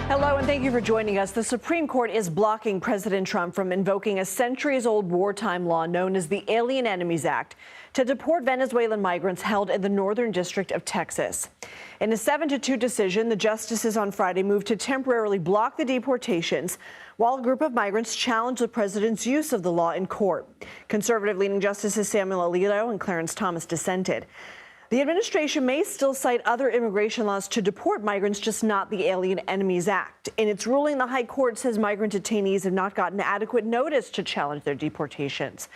Hello, and thank you for joining us. The Supreme Court is blocking President Trump from invoking a centuries-old wartime law known as the Alien Enemies Act to deport Venezuelan migrants held in the Northern District of Texas. In a 7-2 decision, the justices on Friday moved to temporarily block the deportations while a group of migrants challenged the president's use of the law in court. Conservative-leaning Justices Samuel Alito and Clarence Thomas dissented. The administration may still cite other immigration laws to deport migrants, just not the Alien Enemies Act. In its ruling, the High Court says migrant detainees have not gotten adequate notice to challenge their deportations.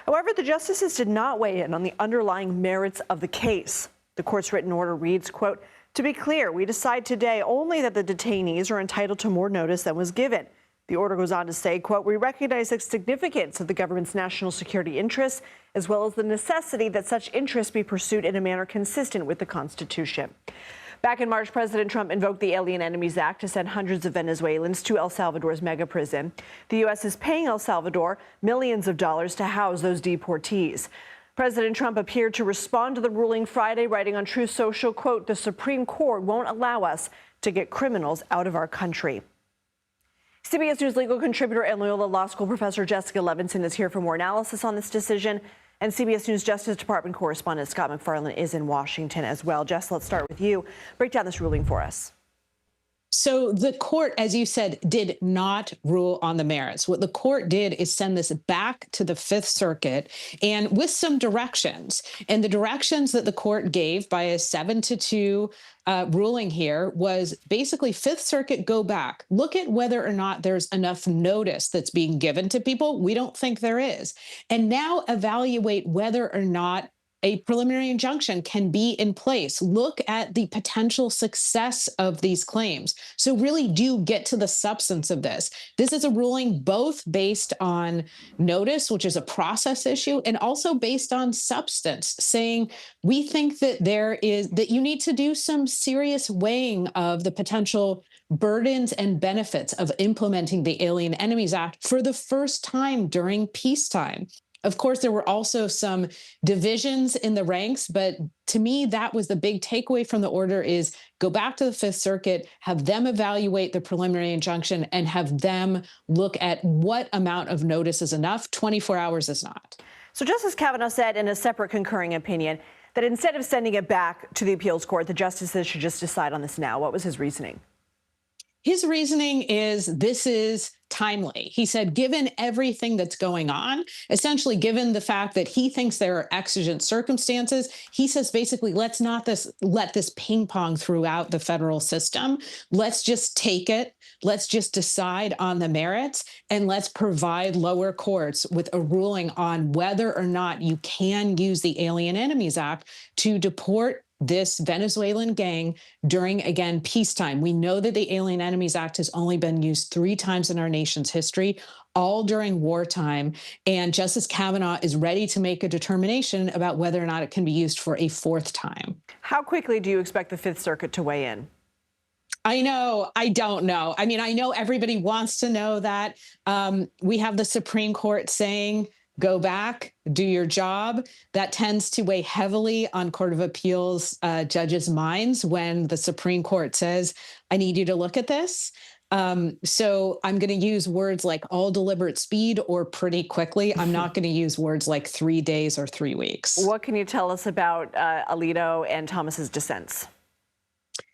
However, the justices did not weigh in on the underlying merits of the case. The court's written order reads, quote, "To be clear, we decide today only that the detainees are entitled to more notice than was given." The order goes on to say, quote, "We recognize the significance of the government's national security interests, as well as the necessity that such interests be pursued in a manner consistent with the Constitution." Back in March, President Trump invoked the Alien Enemies Act to send hundreds of Venezuelans to El Salvador's mega prison. The U.S. is paying El Salvador millions of dollars to house those deportees. President Trump appeared to respond to the ruling Friday, writing on Truth Social, quote, "The Supreme Court won't allow us to get criminals out of our country." CBS News legal contributor and Loyola Law School professor Jessica Levinson is here for more analysis on this decision. And CBS News Justice Department correspondent Scott McFarlane is in Washington as well. Jess, let's start with you. Break down this ruling for us. So the court, as you said, did not rule on the merits. What the court did is send this back to the Fifth Circuit and with some directions. And the directions that the court gave by a 7-2 ruling here was basically Fifth Circuit, go back, look at whether or not there's enough notice that's being given to people. We don't think there is. And now evaluate whether or not a preliminary injunction can be in place. Look at the potential success of these claims. So really do get to the substance of this. This is a ruling both based on notice, which is a process issue, and also based on substance, saying we think that that you need to do some serious weighing of the potential burdens and benefits of implementing the Alien Enemies Act for the first time during peacetime. Of course, there were also some divisions in the ranks, but to me, that was the big takeaway from the order is go back to the Fifth Circuit, have them evaluate the preliminary injunction, and have them look at what amount of notice is enough. 24 hours is not. So Justice Kavanaugh said in a separate concurring opinion that instead of sending it back to the appeals court, the justices should just decide on this now. What was his reasoning? His reasoning is this is timely. He said, given everything that's going on, essentially given the fact that he thinks there are exigent circumstances, he says basically, let's not let this ping pong throughout the federal system. Let's just take it. Let's just decide on the merits, and let's provide lower courts with a ruling on whether or not you can use the Alien Enemies Act to deport this Venezuelan gang during, again, peacetime. We know that the Alien Enemies Act has only been used 3 times in our nation's history, all during wartime. And Justice Kavanaugh is ready to make a determination about whether or not it can be used for a 4th time. How quickly do you expect the Fifth Circuit to weigh in? I know. I don't know. I mean, I know everybody wants to know that. We have the Supreme Court saying, go back, do your job. That tends to weigh heavily on Court of Appeals judges' minds when the Supreme Court says, I need you to look at this. So I'm going to use words like all deliberate speed or pretty quickly. I'm not going to use words like 3 days or 3 weeks. What can you tell us about Alito and Thomas's dissents?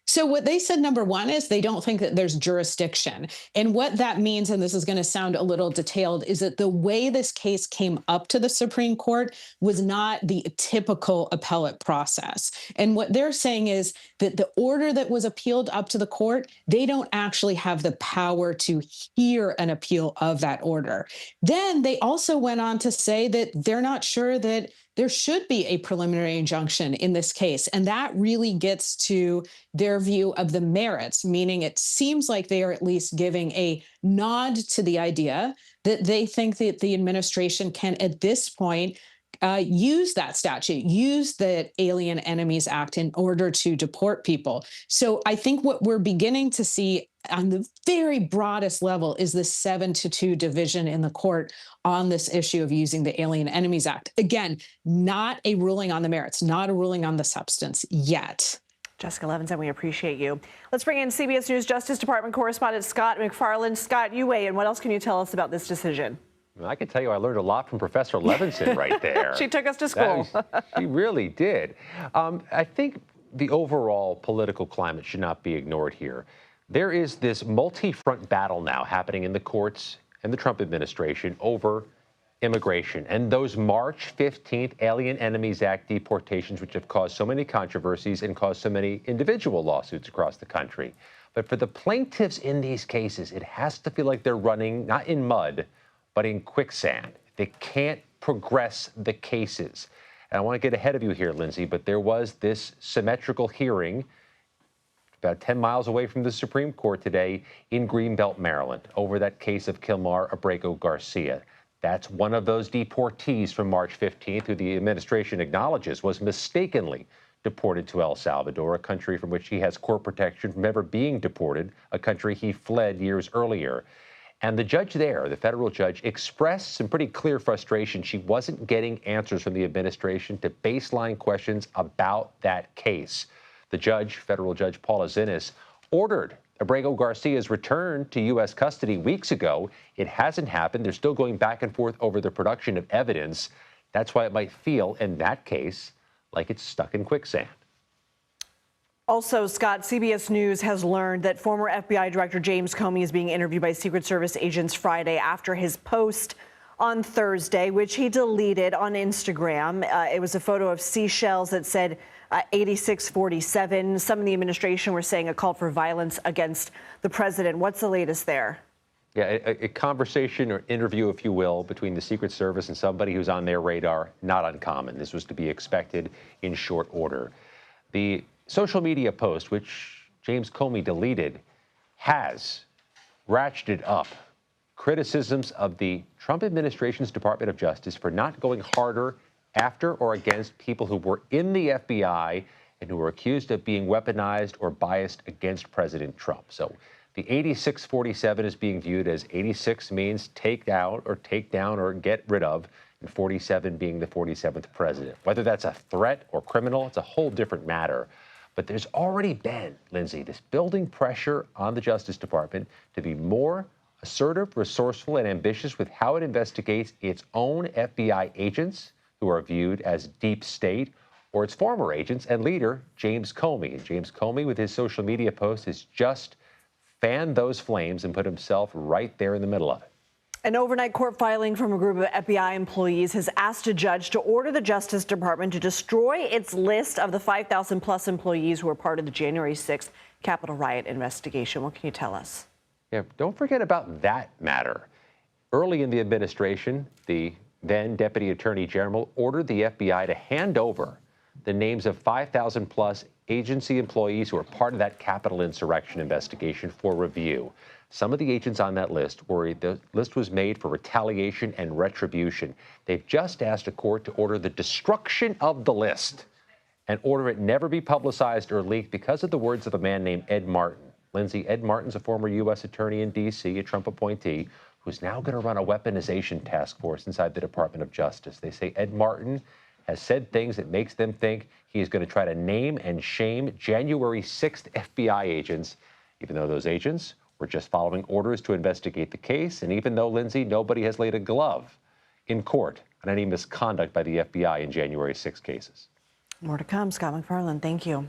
So what they said, number one, is they don't think that there's jurisdiction. And what that means, and this is going to sound a little detailed, is that the way this case came up to the Supreme Court was not the typical appellate process. And what they're saying is that the order that was appealed up to the court, they don't actually have the power to hear an appeal of that order. Then they also went on to say that they're not sure that there should be a preliminary injunction in this case. And that really gets to their view of the merits, meaning it seems like they are at least giving a nod to the idea that they think that the administration can, at this point, use that statute, use the Alien Enemies Act in order to deport people. So I think what we're beginning to see on the very broadest level is the 7-2 division in the court on this issue of using the Alien Enemies Act. Again, not a ruling on the merits, not a ruling on the substance yet. Jessica Levinson, we appreciate you. Let's bring in CBS News Justice Department correspondent Scott McFarlane. Scott, you weigh in. What else can you tell us about this decision? I can tell you I learned a lot from Professor Levinson right there. She took us to school. She really did. I think the overall political climate should not be ignored here. There is this multi-front battle now happening in the courts and the Trump administration over immigration and those March 15th Alien Enemies Act deportations, which have caused so many controversies and caused so many individual lawsuits across the country. But for the plaintiffs in these cases, it has to feel like they're running not in mud, but in quicksand. They can't progress the cases. And I want to get ahead of you here, Lindsay, but there was this symmetrical hearing about 10 miles away from the Supreme Court today in Greenbelt, Maryland, over that case of Kilmar Abrego Garcia. That's one of those deportees from March 15th who the administration acknowledges was mistakenly deported to El Salvador, a country from which he has court protection from ever being deported, a country he fled years earlier. And the judge there, the federal judge, expressed some pretty clear frustration. She wasn't getting answers from the administration to baseline questions about that case. The judge, federal judge Paula Zinnes, ordered Abrego Garcia's return to U.S. custody weeks ago. It hasn't happened. They're still going back and forth over the production of evidence. That's why it might feel, in that case, like it's stuck in quicksand. Also, Scott, CBS News has learned that former FBI Director James Comey is being interviewed by Secret Service agents Friday after his post on Thursday, which he deleted on Instagram. It was a photo of seashells that said 8647. Some in the administration were saying a call for violence against the president. What's the latest there? Yeah, a conversation or interview, if you will, between the Secret Service and somebody who's on their radar, not uncommon. This was to be expected in short order. The social media post, which James Comey deleted, has ratcheted up criticisms of the Trump administration's Department of Justice for not going harder after or against people who were in the FBI and who were accused of being weaponized or biased against President Trump. So the 8647 is being viewed as 86 means take out or take down or get rid of, and 47 being the 47th president. Whether that's a threat or criminal, it's a whole different matter. But there's already been, Lindsay, this building pressure on the Justice Department to be more assertive, resourceful, and ambitious with how it investigates its own FBI agents who are viewed as deep state, or its former agents and leader, James Comey. And James Comey, with his social media post, has just fanned those flames and put himself right there in the middle of it. An overnight court filing from a group of FBI employees has asked a judge to order the Justice Department to destroy its list of the 5,000 plus employees who were part of the January 6th Capitol riot investigation. What can you tell us? Yeah, don't forget about that matter. Early in the administration, the then Deputy Attorney General ordered the FBI to hand over the names of 5,000 plus agency employees who were part of that Capitol insurrection investigation for review. Some of the agents on that list the list was made for retaliation and retribution. They've just asked a court to order the destruction of the list and order it never be publicized or leaked because of the words of a man named Ed Martin. Lindsay, Ed Martin's a former U.S. attorney in D.C., a Trump appointee, who's now going to run a weaponization task force inside the Department of Justice. They say Ed Martin has said things that makes them think he is going to try to name and shame January 6th FBI agents, even though those agents were just following orders to investigate the case, and even though, Lindsay, nobody has laid a glove in court on any misconduct by the FBI in January 6 cases. More to come. Scott McFarlane, thank you.